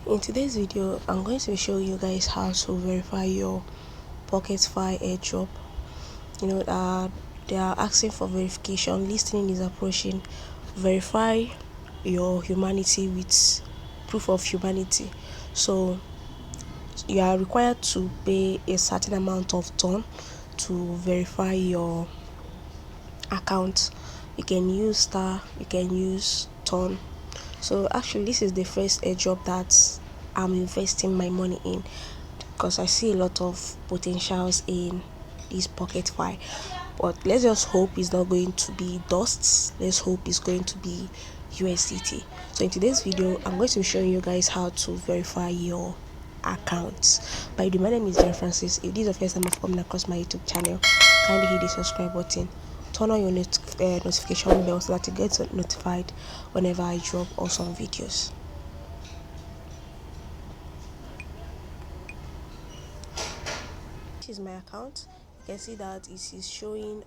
In today's video, I'm going to show you guys how to verify your pocketfi airdrop. They are asking for verification. Listening is approaching. Verify your humanity with proof of humanity. So you are required to pay a certain amount of ton to verify your account. You can use star, you can use ton. So actually this is the first airdrop that I'm investing my money in, because I see a lot of potentials in this pocketfi. But let's just hope it's not going to be dust. Let's hope it's going to be USDT. So in today's video, I'm going to be showing you guys how to verify your accounts. By the way, my name is John Francis. If this is the first time of coming across my YouTube channel, kindly hit the subscribe button, turn on your notification bell so that you get notified whenever I drop awesome videos. This is my account. You can see that it is showing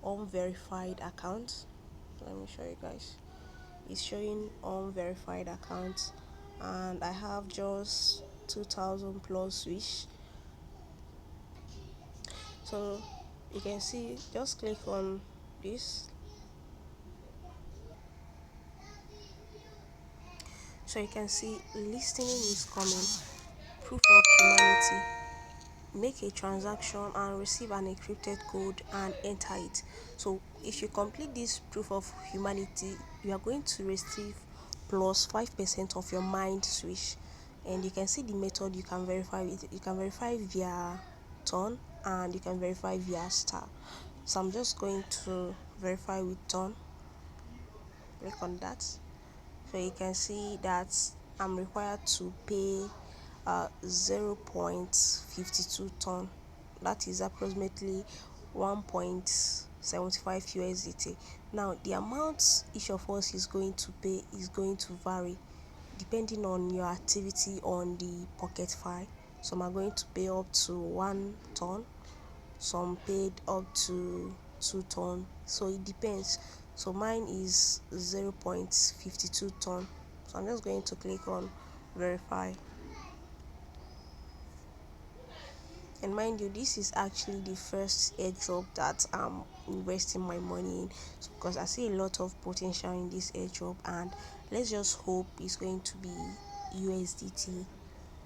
unverified account. Let me show you guys. It's showing unverified account, and I have just 2000 plus swish. So you can see, just click on this. So you can see listening is coming, proof of humanity, make a transaction and receive an encrypted code and enter it. So if you complete this proof of humanity, you are going to receive plus 5% of your mind swish. And you can see the method you can verify with. You can verify via ton and you can verify via star. So I'm just going to verify with ton. Click on that. So you can see that I'm required to pay 0.52 ton. That is approximately 1.75 USDT. Now the amount each of us is going to pay is going to vary depending on your activity on the pocketfi. Some are going to pay up to 1 ton, some paid up to 2 ton, so it depends. So mine is 0.52 ton. So I'm just going to click on verify. And mind you, this is actually the first airdrop that I'm investing my money in, because I see a lot of potential in this airdrop, and let's just hope it's going to be USDT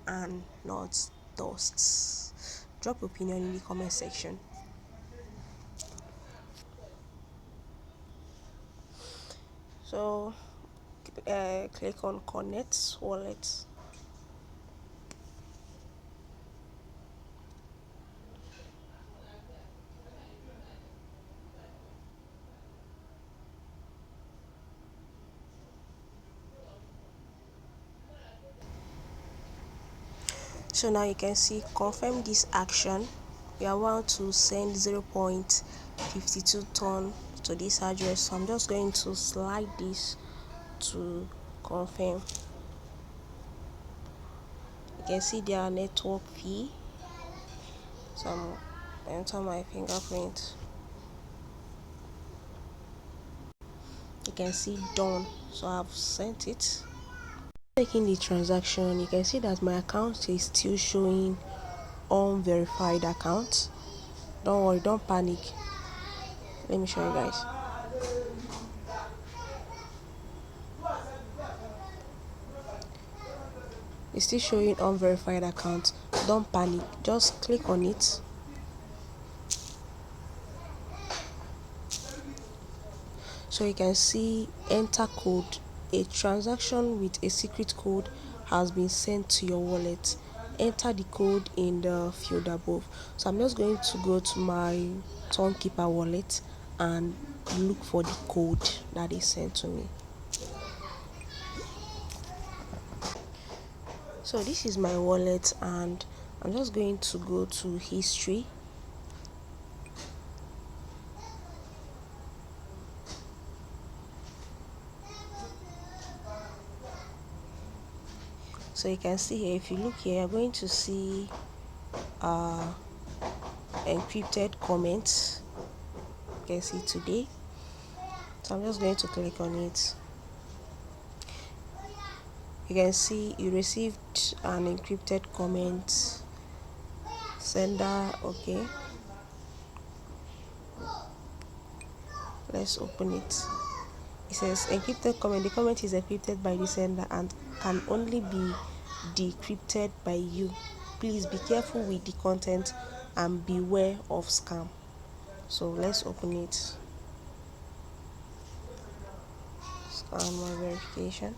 and not dust. Drop your opinion in the comment section. So click on connect wallet. So now you can see confirm this action. We are about to send 0.52 ton to this address, so I'm just going to slide this to confirm. You can see their network fee, so I'm enter my fingerprint. You can see done, so I've sent it. Taking the transaction, you can see that my account is still showing unverified account. Don't worry, don't panic. Let me show you guys. It's still showing unverified account. Don't panic, just click on it. So you can see enter code. A transaction with a secret code has been sent to your wallet. Enter the code in the field above. So I'm just going to go to my Tonkeeper wallet and look for the code that is sent to me. So this is my wallet, and I'm just going to go to history. So you can see here, if you look here, you're going to see encrypted comments. You can see today. So I'm just going to click on it. You can see you received an encrypted comment. Sender, okay. Let's open it. It says encrypted comment. The comment is encrypted by the sender and can only be decrypted by you. Please be careful with the content and beware of scam. So let's open it. Scan my verification.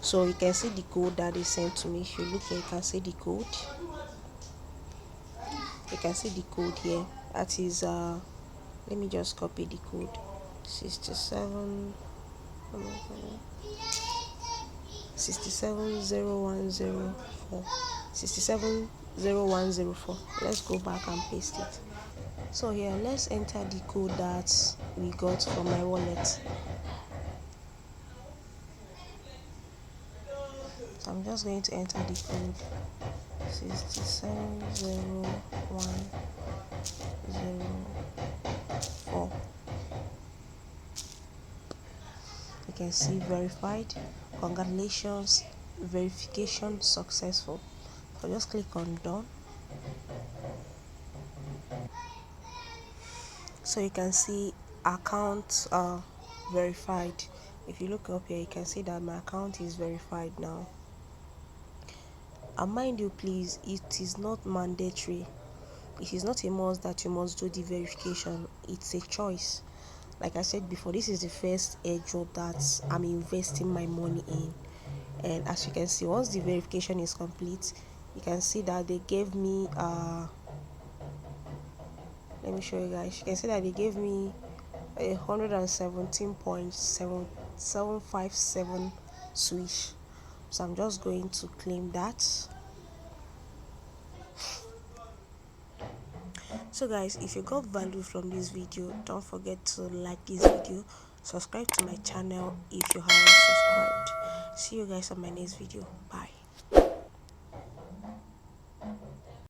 So you can see the code that is sent to me. If you look here, you can see the code. You can see the code here. That is let me just copy the code. 67 670104 670104. Let's go back and paste it. So here, let's enter the code that we got from my wallet. So I'm just going to enter the code 670104. You can see verified. Congratulations, verification successful. So just click on done. So you can see account verified. If you look up here, you can see that my account is verified now. And mind you, please, it is not mandatory. It is not a must that you must do the verification. It's a choice. Like I said before, this is the first airdrop that I'm investing my money in. And as you can see, once the verification is complete, you can see that they gave me let me show you guys. You can see that they gave me 117.757 swish. So I'm just going to claim that. So guys, if you got value from this video, don't forget to like this video, subscribe to my channel if you haven't subscribed. See you guys on my next video. Bye.